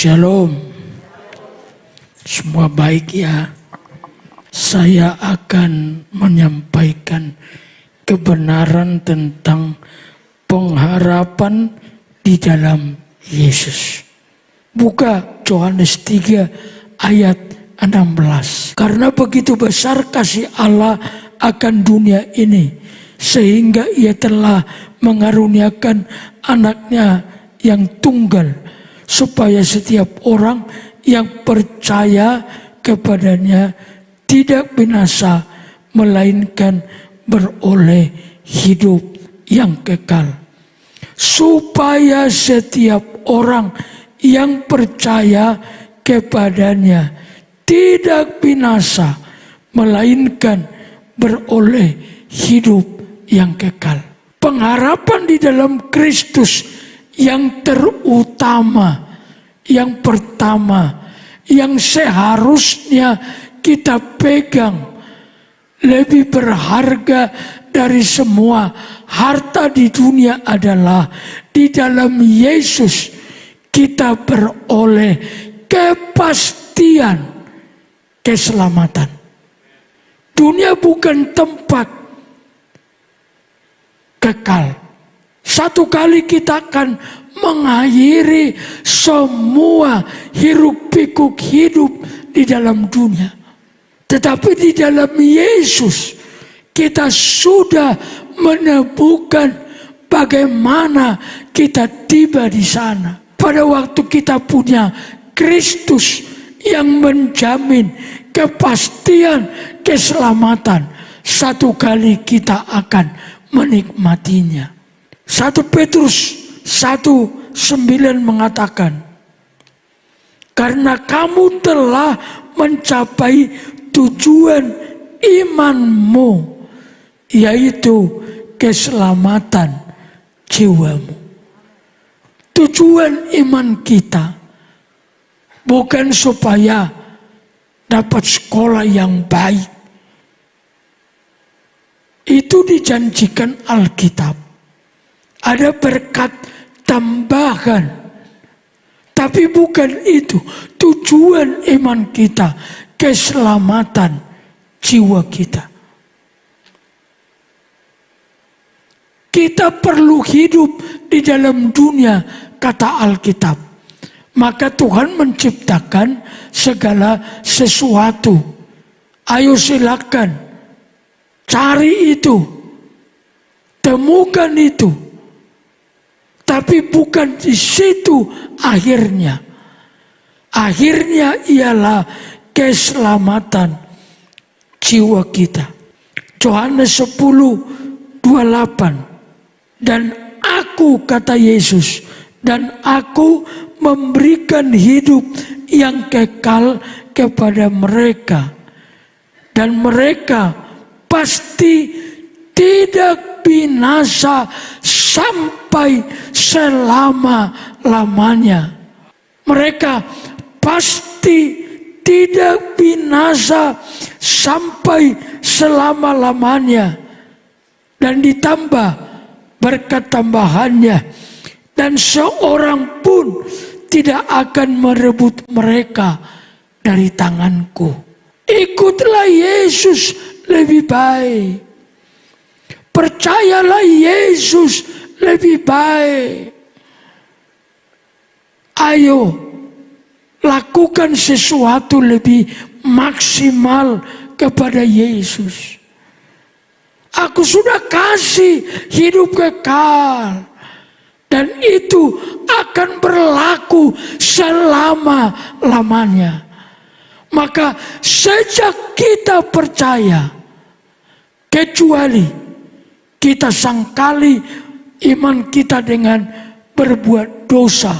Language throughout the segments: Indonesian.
Shalom. Semua baik ya. Saya akan menyampaikan kebenaran tentang pengharapan di dalam Yesus. Buka Yohanes 3 ayat 16. Karena begitu besar kasih Allah akan dunia ini, sehingga ia telah mengaruniakan anaknya yang tunggal, supaya setiap orang yang percaya kepadanya tidak binasa, melainkan beroleh hidup yang kekal. Supaya setiap orang yang percaya kepadanya tidak binasa, melainkan beroleh hidup yang kekal. Pengharapan di dalam Kristus yang terutama, yang pertama, yang seharusnya kita pegang, lebih berharga dari semua harta di dunia adalah di dalam Yesus kita beroleh kepastian keselamatan. Dunia bukan tempat kekal. Satu kali kita akan mengakhiri semua hiruk-pikuk hidup di dalam dunia. Tetapi di dalam Yesus kita sudah menemukan bagaimana kita tiba di sana. Pada waktu kita punya Kristus yang menjamin kepastian keselamatan, satu kali kita akan menikmatinya. 1 Petrus 1:9 mengatakan, karena kamu telah mencapai tujuan imanmu, yaitu keselamatan jiwamu. Tujuan iman kita bukan supaya dapat sekolah yang baik. Itu dijanjikan Alkitab. Ada berkat tambahan. Tapi bukan itu tujuan iman kita, keselamatan jiwa kita. Kita perlu hidup di dalam dunia, kata Alkitab. Maka Tuhan menciptakan segala sesuatu. Ayo silakan, cari itu, temukan itu. Tapi bukan di situ akhirnya. Akhirnya ialah keselamatan jiwa kita. Yohanes 10:28. Dan aku, kata Yesus, dan aku memberikan hidup yang kekal kepada mereka. Dan mereka pasti tidak binasa sampai selama-lamanya. Mereka pasti tidak binasa sampai selama-lamanya. Dan ditambah berkat tambahannya, dan seorang pun tidak akan merebut mereka dari tanganku. Ikutlah Yesus lebih baik. Percayalah Yesus lebih baik. Ayo, lakukan sesuatu lebih maksimal kepada Yesus. Aku sudah kasih hidup kekal. Dan itu akan berlaku selama-lamanya. Maka sejak kita percaya, kecuali kita sangkali iman kita dengan berbuat dosa,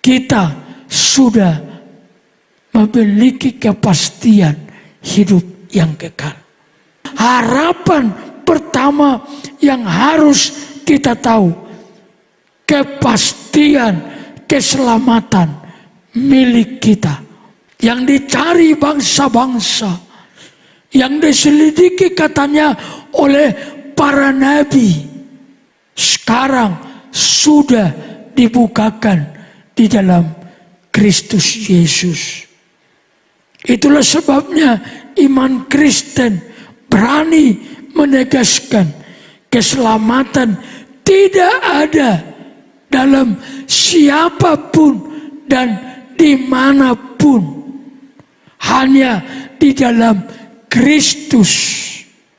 kita sudah memiliki kepastian hidup yang kekal. Harapan pertama yang harus kita tahu, kepastian keselamatan milik kita, yang dicari bangsa-bangsa, yang diselidiki katanya oleh para nabi, sekarang sudah dibukakan di dalam Kristus Yesus. Itulah sebabnya iman Kristen berani menegaskan keselamatan tidak ada dalam siapapun dan dimanapun, hanya di dalam Kristus.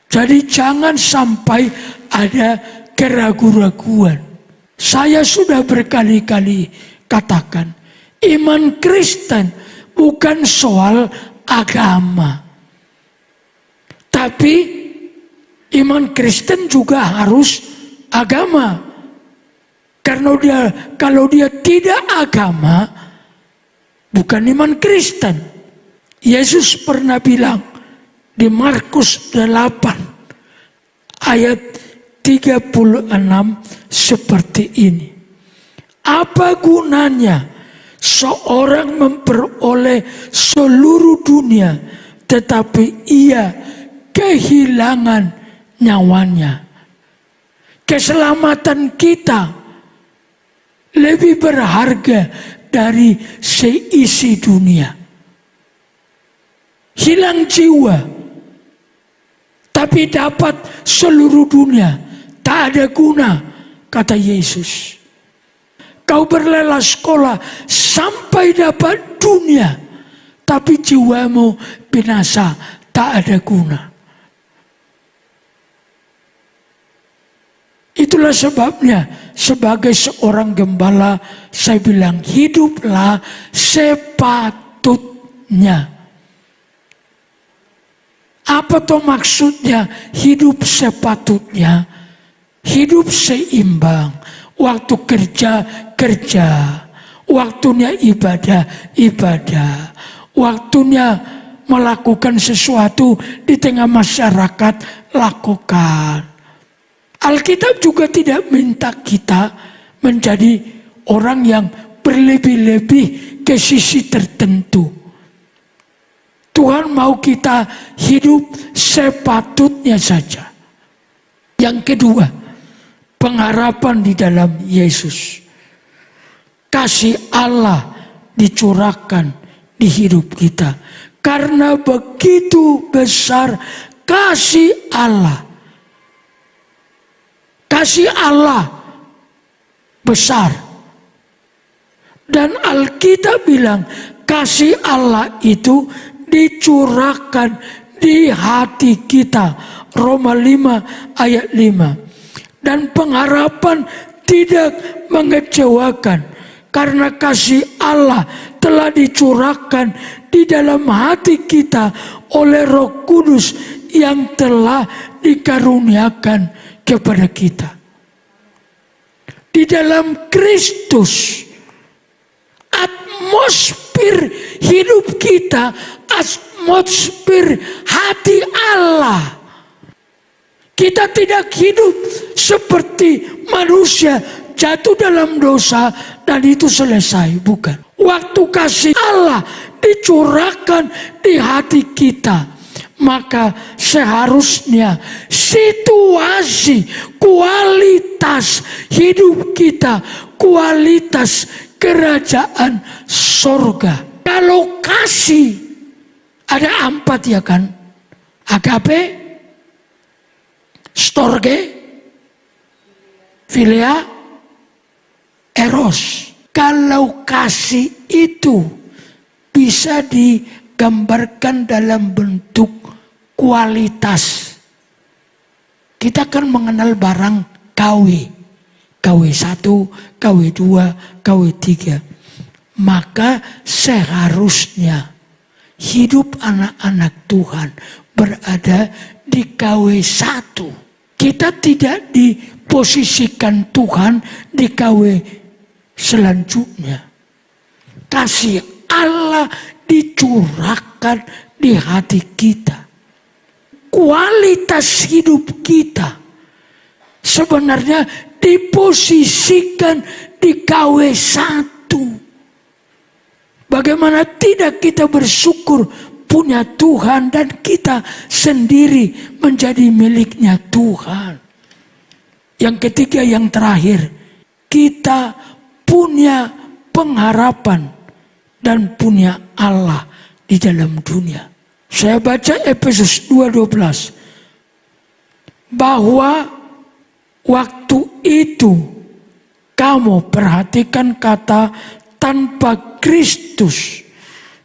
Jadi jangan sampai ada keraguan-raguan. Saya sudah berkali-kali katakan, iman Kristen bukan soal agama. Tapi iman Kristen juga harus agama. Karena kalau dia tidak agama, bukan iman Kristen. Yesus pernah bilang di Markus 8 ayat 36 seperti ini. Apa gunanya seorang memperoleh seluruh dunia tetapi ia kehilangan nyawanya? Keselamatan kita lebih berharga dari seisi dunia. Hilang jiwa, tapi dapat seluruh dunia, tak ada guna, kata Yesus. Kau berlelah sekolah sampai dapat dunia, tapi jiwamu binasa, tak ada guna. Itulah sebabnya sebagai seorang gembala saya bilang hiduplah sepatutnya. Apa tuh maksudnya hidup sepatutnya? Hidup seimbang. Waktu kerja, waktunya ibadah, waktunya melakukan sesuatu di tengah masyarakat, lakukan. Alkitab juga tidak minta kita menjadi orang yang berlebih-lebih ke sisi tertentu. Tuhan mau kita hidup sepatutnya saja. Yang kedua, pengharapan di dalam Yesus. Kasih Allah dicurahkan di hidup kita. Karena begitu besar kasih Allah. Kasih Allah besar. Dan Alkitab bilang kasih Allah itu dicurahkan di hati kita. Roma 5 ayat 5. Dan pengharapan tidak mengecewakan. Karena kasih Allah telah dicurahkan di dalam hati kita oleh Roh Kudus yang telah dikaruniakan kepada kita. Di dalam Kristus, atmosfer hidup kita, atmosfer hati Allah. Kita tidak hidup seperti manusia jatuh dalam dosa dan itu selesai, bukan. Waktu kasih Allah dicurahkan di hati kita, maka seharusnya situasi, kualitas hidup kita, kualitas kerajaan sorga. Kalau kasih ada 4 ya kan? Agape, storge, philia, eros. Kalau kasih itu bisa digambarkan dalam bentuk kualitas. Kita kan mengenal barang KW. KW 1, KW 2, KW 3. Maka seharusnya hidup anak-anak Tuhan berada di KW 1. Kita tidak diposisikan Tuhan di KW selanjutnya. Kasih Allah dicurahkan di hati kita. Kualitas hidup kita sebenarnya diposisikan di KW 1. Bagaimana tidak kita bersyukur punya Tuhan dan kita sendiri menjadi miliknya Tuhan. Yang ketiga, yang terakhir, kita punya pengharapan dan punya Allah di dalam dunia. Saya baca Efesus 2:12. Bahwa waktu itu kamu, perhatikan kata tanpa Kristus,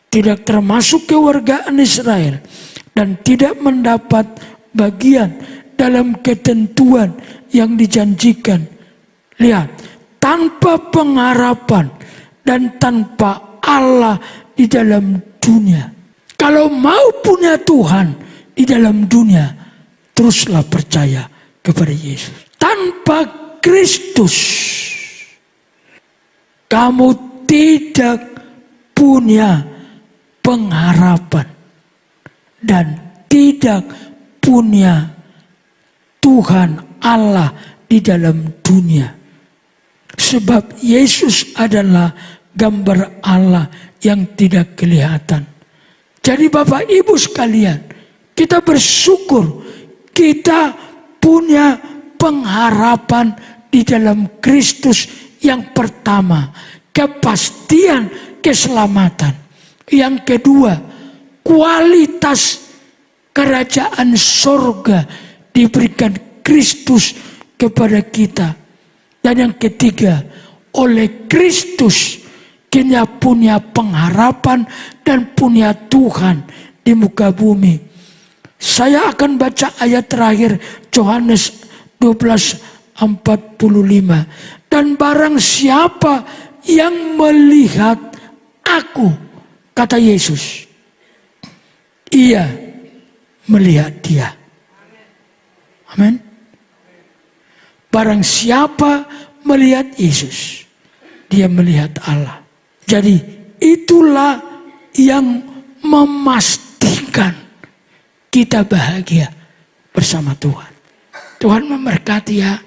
tidak termasuk kewargaan Israel dan tidak mendapat bagian dalam ketentuan yang dijanjikan. Lihat, tanpa pengharapan dan tanpa Allah di dalam dunia. Kalau mau punya Tuhan di dalam dunia, teruslah percaya kepada Yesus. Tanpa Kristus, kamu tidak punya pengharapan dan tidak punya Tuhan Allah di dalam dunia. Sebab Yesus adalah gambar Allah yang tidak kelihatan. Jadi Bapak Ibu sekalian, kita bersyukur kita punya pengharapan di dalam Kristus. Yang pertama, kepastian keselamatan. Yang kedua, kualitas kerajaan sorga diberikan Kristus kepada kita. Dan yang ketiga, oleh Kristus kita punya pengharapan dan punya Tuhan di muka bumi. Saya akan baca ayat terakhir Yohanes 12:45. Dan barang siapa yang melihat aku, kata Yesus, ia melihat dia. Amin. Barang siapa melihat Yesus, dia melihat Allah. Jadi itulah yang memastikan kita bahagia bersama Tuhan. Tuhan memberkati ya.